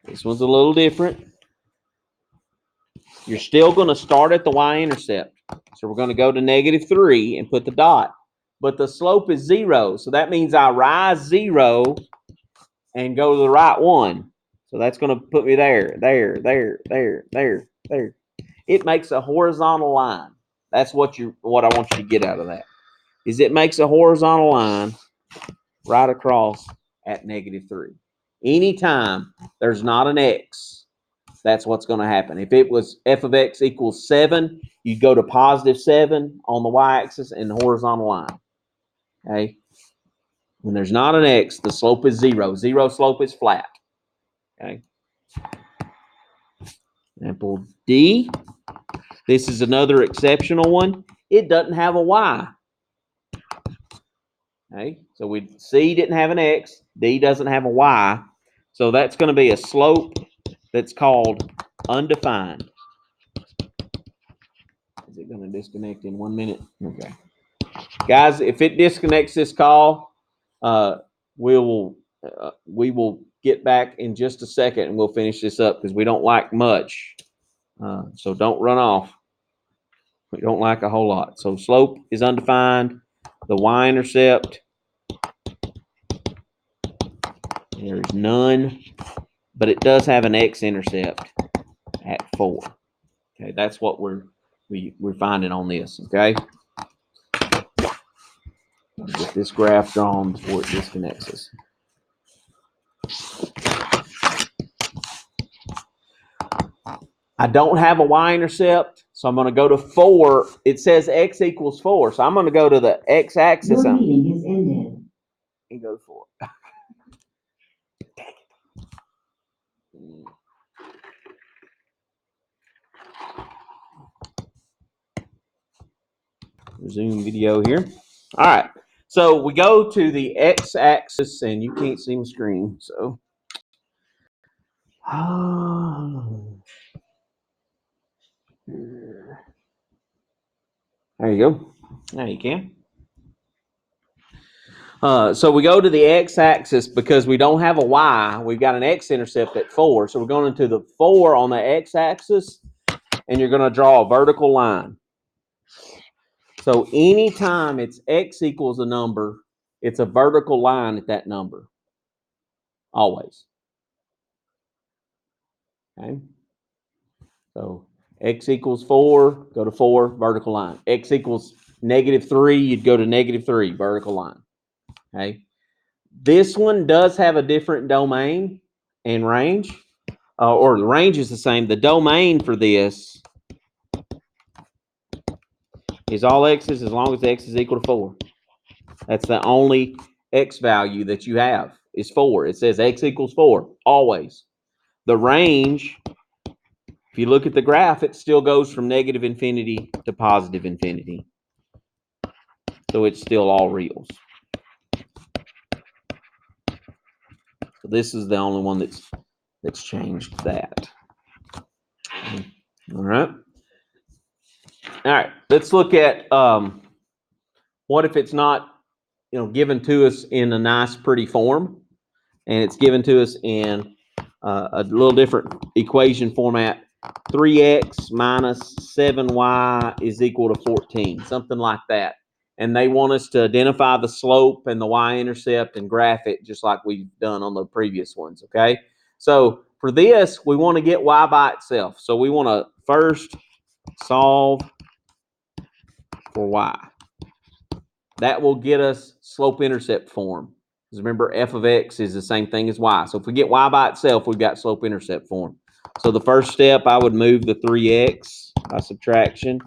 This one's a little different. You're still going to start at the y-intercept. So we're going to go to negative 3 and put the dot. But the slope is 0. So that means I rise 0 and go to the right 1. So that's going to put me there, there, there, there, there, there. It makes a horizontal line. That's what I want you to get out of that. Is it makes a horizontal line right across at negative 3. Anytime there's not an x, that's what's going to happen. If it was f of x equals 7, you'd go to positive 7 on the y-axis and the horizontal line. Okay? When there's not an x, the slope is 0. 0 slope is flat. Okay? Example D. This is another exceptional one. It doesn't have a y. Okay? So C didn't have an x. D doesn't have a y. So that's going to be a slope that's called undefined. Is it going to disconnect in 1 minute? Okay. Guys, if it disconnects this call, we will get back in just a second and we'll finish this up because we don't like much. So don't run off. We don't like a whole lot. So slope is undefined. The y-intercept, there's none, but it does have an x-intercept at 4. Okay, that's what we're finding on this. Okay, get this graph drawn before it disconnects us. I don't have a y-intercept, so I'm going to go to 4. It says x equals 4, so I'm going to go to the x-axis. Your meeting is ended. And go to 4. Resume video here. All right. So we go to the x-axis, and you can't see my screen. So there you go. Now you can. So we go to the x-axis because we don't have a y. We've got an x-intercept at 4. So we're going into the 4 on the x-axis, and you're going to draw a vertical line. So anytime it's x equals a number, it's a vertical line at that number. Always. Okay. So x equals 4, go to 4, vertical line. X equals -3, you'd go to -3, vertical line. Okay. This one does have a different domain and range, or the range is the same. The domain for this is all x's as long as x is equal to 4. That's the only x value that you have is 4. It says x equals 4, always. The range, if you look at the graph, it still goes from -infinity to +infinity. So it's still all reals. So this is the only one that's changed that. All right. All right. Let's look at what if it's not, given to us in a nice, pretty form, and it's given to us in a little different equation format. 3x minus 7y is equal to 14, something like that. And they want us to identify the slope and the y-intercept and graph it just like we've done on the previous ones, okay? So for this, we want to get y by itself. So we want to first solve for y. That will get us slope-intercept form. Because remember, f of x is the same thing as y. So if we get y by itself, we've got slope-intercept form. So the first step, I would move the 3x by subtraction.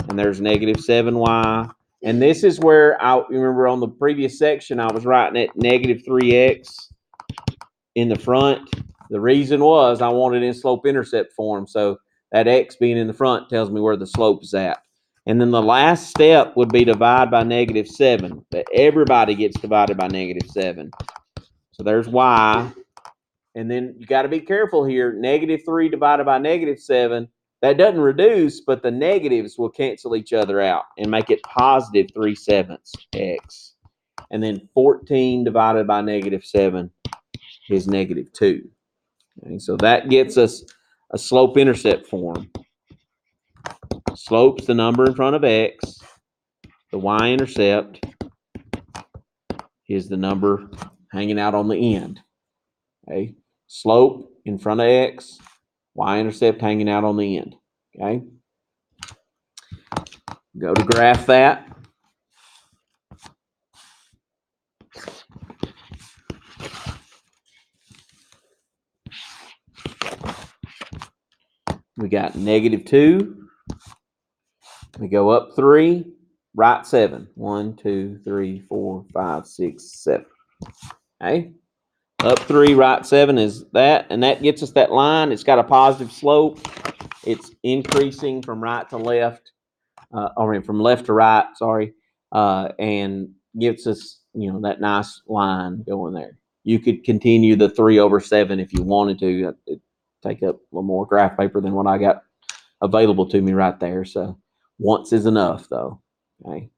And there's -7y. And this is where remember on the previous section, I was writing it -3x in the front. The reason was I wanted in slope-intercept form. So that x being in the front tells me where the slope is at. And then the last step would be divide by -7. But everybody gets divided by -7. So there's y. And then you got to be careful here. -3 divided by -7. That doesn't reduce, but the negatives will cancel each other out and make it +3/7 x. And then 14 divided by -7 is -2. Okay, so that gets us a slope-intercept form. Slope's the number in front of x. The y-intercept is the number hanging out on the end. Okay, slope in front of x, y-intercept hanging out on the end. Okay, go to graph that. We got -2. We go up 3, right 7. 1, 2, 3, 4, 5, 6, 7. Okay, up 3, right 7 is that, and that gets us that line. It's got a positive slope. It's increasing from right to left, from left to right, sorry, and gives us, that nice line going there. You could continue the 3/7 if you wanted to. It'd take up a little more graph paper than what I got available to me right there. So once is enough, though. Okay.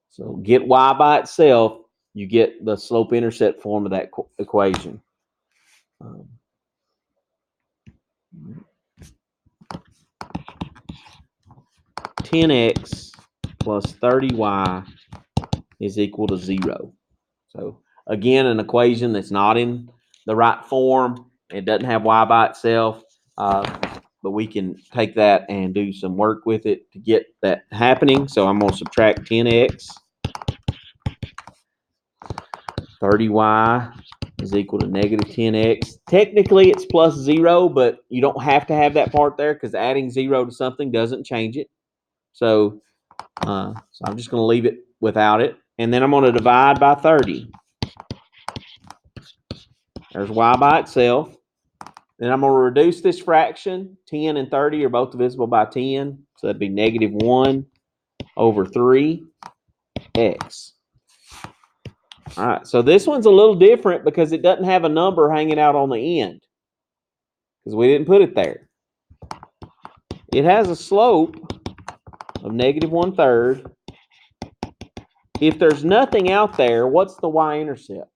So get y by itself, you get the slope-intercept form of that equation. 10x plus 30y is equal to 0. So again, an equation that's not in the right form. It doesn't have y by itself, but we can take that and do some work with it to get that happening. So I'm going to subtract 10x, 30y is equal to negative 10x. Technically, it's plus 0, but you don't have to have that part there because adding 0 to something doesn't change it. So I'm just going to leave it without it. And then I'm going to divide by 30. There's y by itself. Then I'm going to reduce this fraction. 10 and 30 are both divisible by 10. So that'd be negative 1 over 3x. All right, so this one's a little different because it doesn't have a number hanging out on the end because we didn't put it there. It has a slope of negative 1/3. If there's nothing out there, what's the y-intercept?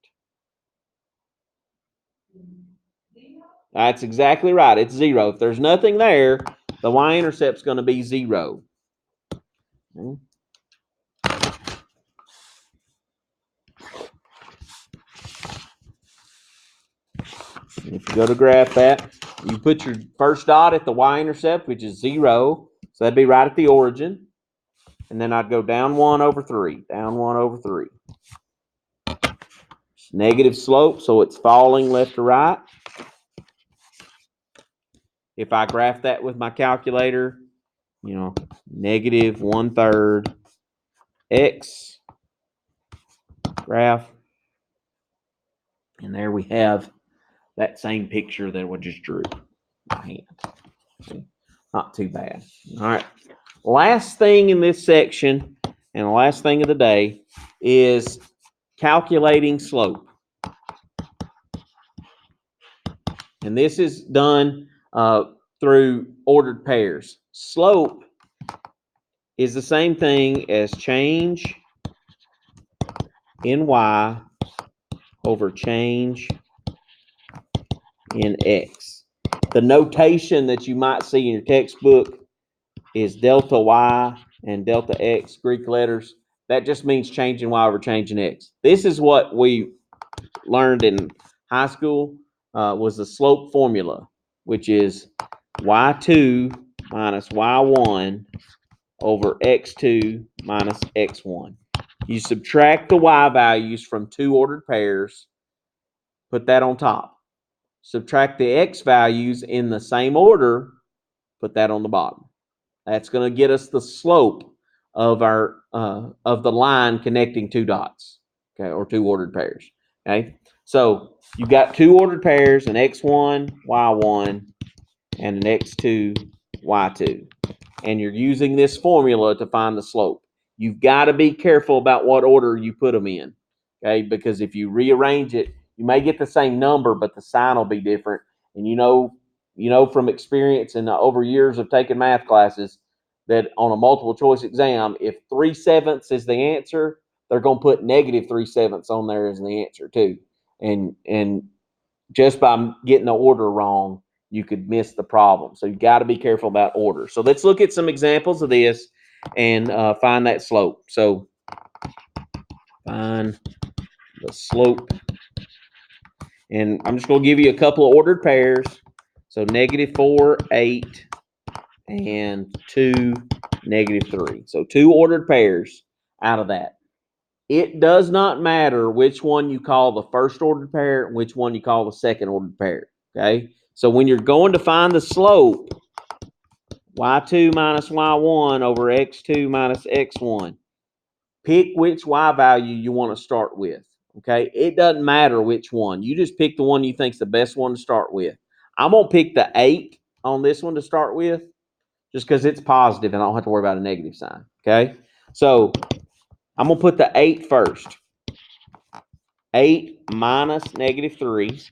That's exactly right. It's 0. If there's nothing there, the y-intercept's going to be 0. Okay. If you go to graph that, you put your first dot at the y-intercept, which is 0. So that'd be right at the origin. And then I'd go down 1 over 3. Down 1 over 3. It's negative slope, so it's falling left to right. If I graph that with my calculator, negative 1/3 x graph. And there we have that same picture that we just drew. My hand. See? Not too bad. All right. Last thing in this section, and the last thing of the day, is calculating slope. And this is done through ordered pairs. Slope is the same thing as change in y over change in x. The notation that you might see in your textbook is delta y and delta x, Greek letters. That just means changing y over changing x. This is what we learned in high school, was the slope formula, which is y2 minus y1 over x2 minus x1. You subtract the y values from two ordered pairs, put that on top. Subtract the x values in the same order, put that on the bottom. That's going to get us the slope of our of the line connecting two dots, okay, or two ordered pairs. Okay, so you've got two ordered pairs, an x1, y1, and an x2, y2, and you're using this formula to find the slope. You've got to be careful about what order you put them in, okay, because if you rearrange it, you may get the same number, but the sign will be different. And you know from experience and over years of taking math classes that on a multiple choice exam, if 3/7 is the answer, they're going to put negative 3/7 on there as the answer too. And just by getting the order wrong, you could miss the problem. So you got to be careful about order. So let's look at some examples of this and find that slope. So find the slope. And I'm just going to give you a couple of ordered pairs. So -4, 8, and 2, -3. So two ordered pairs out of that. It does not matter which one you call the first ordered pair and which one you call the second ordered pair. Okay? So when you're going to find the slope, y2 minus y1 over x2 minus x1, pick which y value you want to start with. Okay? It doesn't matter which one. You just pick the one you think's the best one to start with. I'm going to pick the 8 on this one to start with just because it's positive and I don't have to worry about a negative sign. Okay? So I'm going to put the 8 first. 8 minus -3.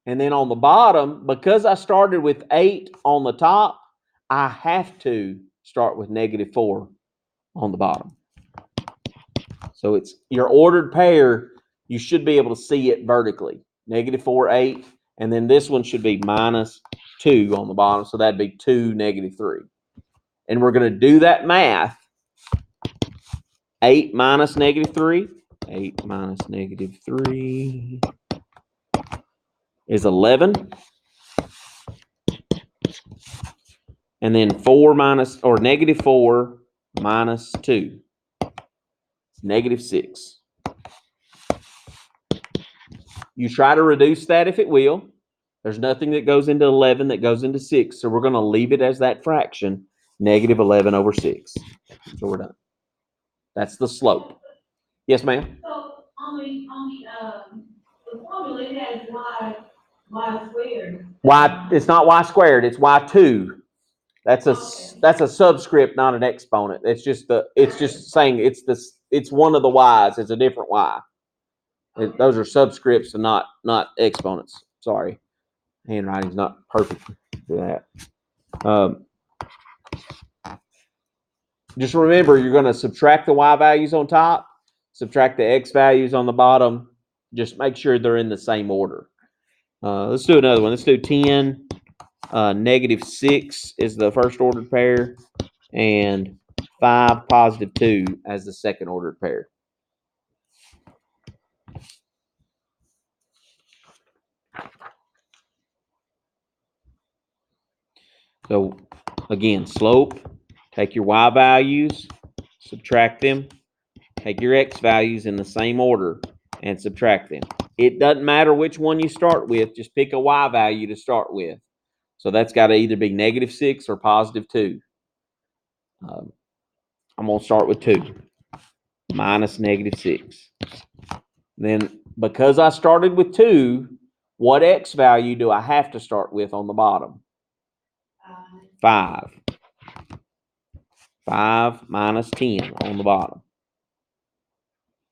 And then on the bottom, because I started with 8 on the top, I have to start with -4 on the bottom. So it's your ordered pair, you should be able to see it vertically. -4, 8, and then this one should be -2 on the bottom, so that'd be 2, -3. And we're going to do that math. 8 minus -3. 8 minus -3 is 11. And then -4 minus 2 is -6. You try to reduce that if it will. There's nothing that goes into 11 that goes into 6, so we're going to leave it as that fraction, negative 11 over 6. So we're done. That's the slope. Yes, ma'am? So on the formula, it has y squared. Y, it's not y squared, it's y2. That's a subscript, not an exponent. It's just saying it's one of the y's. It's a different y. Those are subscripts and not exponents. Sorry, handwriting's not perfect for that. Just remember, you're going to subtract the y values on top, subtract the x values on the bottom. Just make sure they're in the same order. Let's do another one. Let's do 10. Negative 6 is the first ordered pair, and 5 positive 2 as the second ordered pair. So again, slope, take your y values, subtract them, take your x values in the same order, and subtract them. It doesn't matter which one you start with, just pick a y value to start with. So that's got to either be negative 6 or positive 2. I'm going to start with 2, minus negative 6. Then, because I started with 2, what x value do I have to start with on the bottom? 5. 5 minus 10 on the bottom.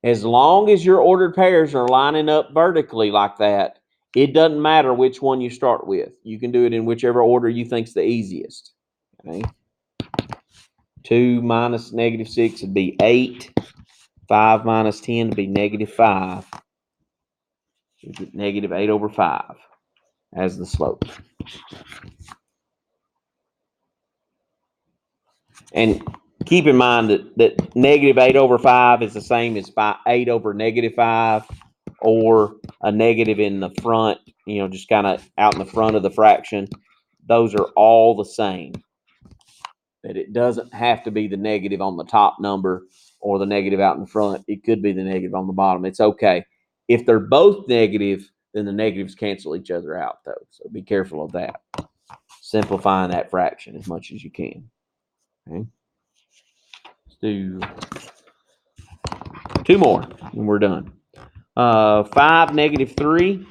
As long as your ordered pairs are lining up vertically like that, it doesn't matter which one you start with. You can do it in whichever order you think's the easiest. Okay. 2 minus negative 6 would be 8. 5 minus 10 would be negative 5. You get negative 8 over 5 as the slope. And keep in mind that negative 8 over 5 is the same as 8 over negative 5, or a negative in the front, just kind of out in the front of the fraction. Those are all the same. That it doesn't have to be the negative on the top number or the negative out in front. It could be the negative on the bottom. It's okay. If they're both negative, then the negatives cancel each other out, though. So be careful of that. Simplifying that fraction as much as you can. Okay. Let's do 2 more, and we're done. 5 negative 3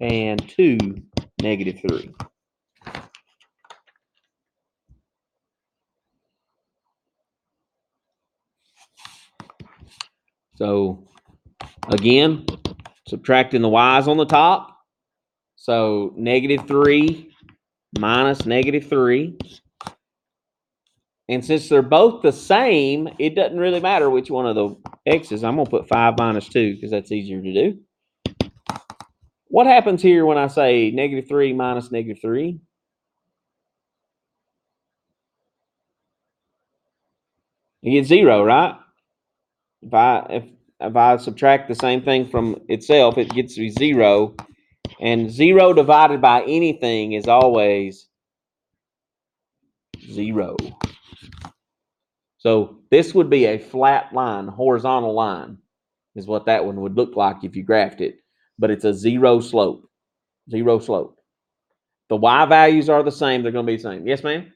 and 2 negative 3. So again, subtracting the y's on the top. So negative 3 minus negative 3. And since they're both the same, it doesn't really matter which one of the x's. I'm going to put 5 minus 2 because that's easier to do. What happens here when I say negative 3 minus negative 3? You get 0, right? If I subtract the same thing from itself, it gets me 0. And 0 divided by anything is always 0. So this would be a flat line, horizontal line, is what that one would look like if you graphed it. But it's a 0 slope. 0 slope. The y values are the same. They're going to be the same. Yes, ma'am?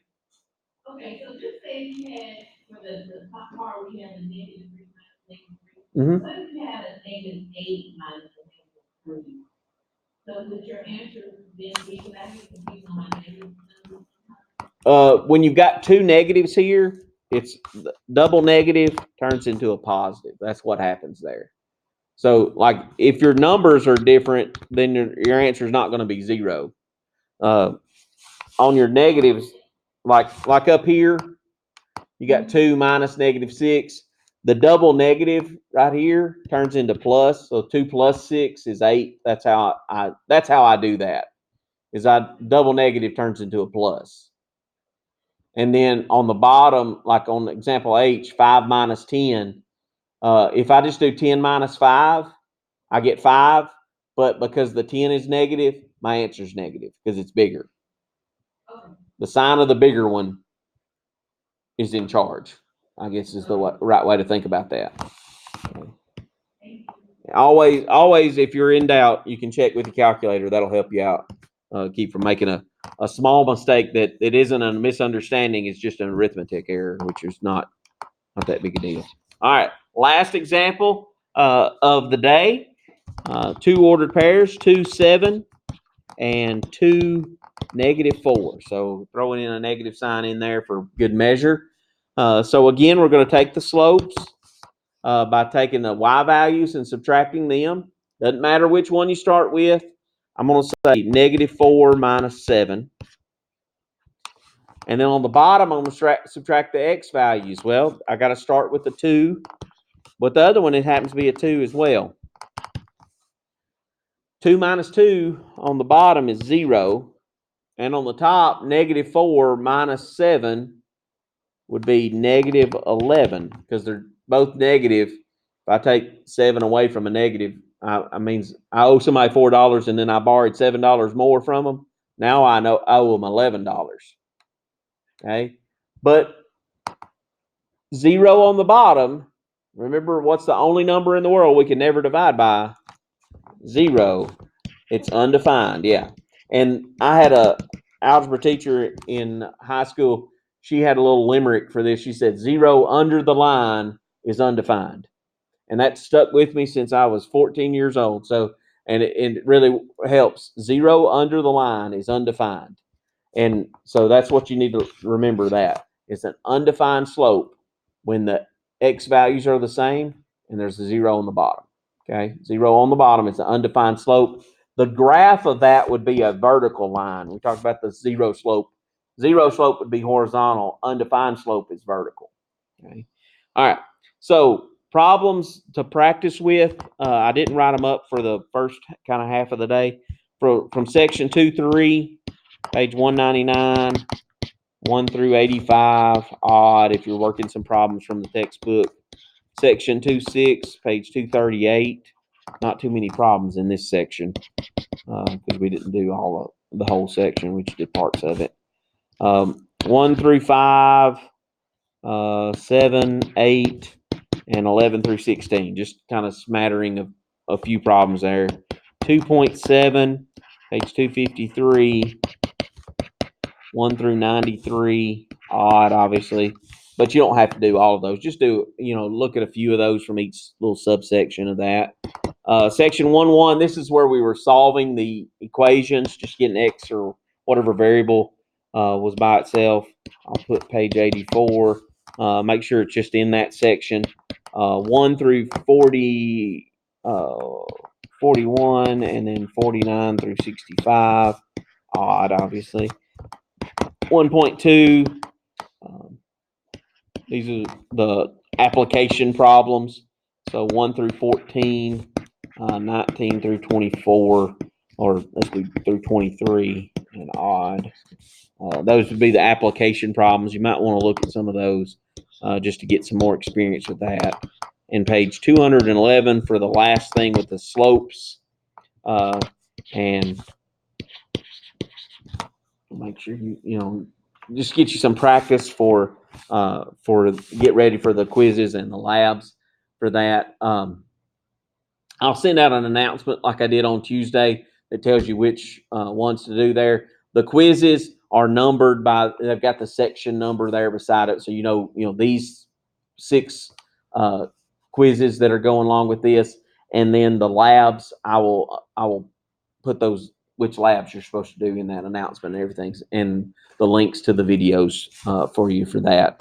Okay, so just say you had, for the top part, we have a negative 3 minus negative 3. Mm-hmm. What if you had a negative 8 minus negative 3? So would your answer then be exactly depending on my negative numbers? When you've got 2 negatives here, it's double negative turns into a positive. That's what happens there. So, like, if your numbers are different, then your answer is not going to be 0. On your negatives, like up here, you got 2 minus negative 6. The double negative right here turns into plus. So 2 plus 6 is 8. That's how I do that. Is I double negative turns into a plus. And then on the bottom, like on example H, 5 minus 10. If I just do 10 minus 5, I get 5. But because the 10 is negative, my answer is negative because it's bigger. Okay. The sign of the bigger one is in charge, I guess is the right way to think about that. Always, if you're in doubt, you can check with your calculator. That'll help you out. Keep from making a small mistake that it isn't a misunderstanding. It's just an arithmetic error, which is not that big a deal. All right, last example of the day. Two ordered pairs, 2, 7, and 2, -4. So throwing in a negative sign in there for good measure. So again, we're going to take the slopes by taking the y values and subtracting them. Doesn't matter which one you start with. I'm going to say -4 minus 7. And then on the bottom, I'm going to subtract the x values. Well, I got to start with the 2. But the other one, it happens to be a 2 as well. 2 minus 2 on the bottom is 0. And on the top, -4 minus 7 would be -11 because they're both negative. If I take 7 away from a negative, I means I owe somebody $4 and then I borrowed $7 more from them. Now I owe them $11. Okay, but 0 on the bottom. Remember, what's the only number in the world we can never divide by? 0. It's undefined. Yeah, and I had a algebra teacher in high school. She had a little limerick for this. She said, 0 under the line is undefined. And that stuck with me since I was 14 years old. So, and it really helps. 0 under the line is undefined. And so that's what you need to remember, that it's an undefined slope when the x values are the same and there's a 0 on the bottom. Okay, 0 on the bottom is an undefined slope. The graph of that would be a vertical line. We talked about the 0 slope. 0 slope would be horizontal. Undefined slope is vertical. Okay. All right. So problems to practice with. I didn't write them up for the first kind of half of the day. From section 2-3, page 199, 1 through 85, odd if you're working some problems from the textbook. Section 2-6, page 238. Not too many problems in this section because we didn't do all of the whole section. We just did parts of it. 1 through 5, 7, 8, and 11 through 16. Just kind of smattering of a few problems there. 2.7, page 253. 1 through 93, odd, obviously, but you don't have to do all of those. Just do, look at a few of those from each little subsection of that. Section 1.1, this is where we were solving the equations, just getting x or whatever variable was by itself. I'll put page 84. Make sure it's just in that section. 1 through 40, 41, and then 49 through 65, odd, obviously. 1.2, these are the application problems. So 1 through 14, 19 through 24, or let's do through 23, and odd. Those would be the application problems. You might want to look at some of those just to get some more experience with that. And page 211 for the last thing with the slopes. And make sure you just get you some practice for get ready for the quizzes and the labs for that. I'll send out an announcement like I did on Tuesday that tells you which ones to do there. The quizzes are numbered by, they've got the section number there beside it, so you know these 6 quizzes that are going along with this, and then the labs I will put those, which labs you're supposed to do in that announcement and everything, and the links to the videos for you for that.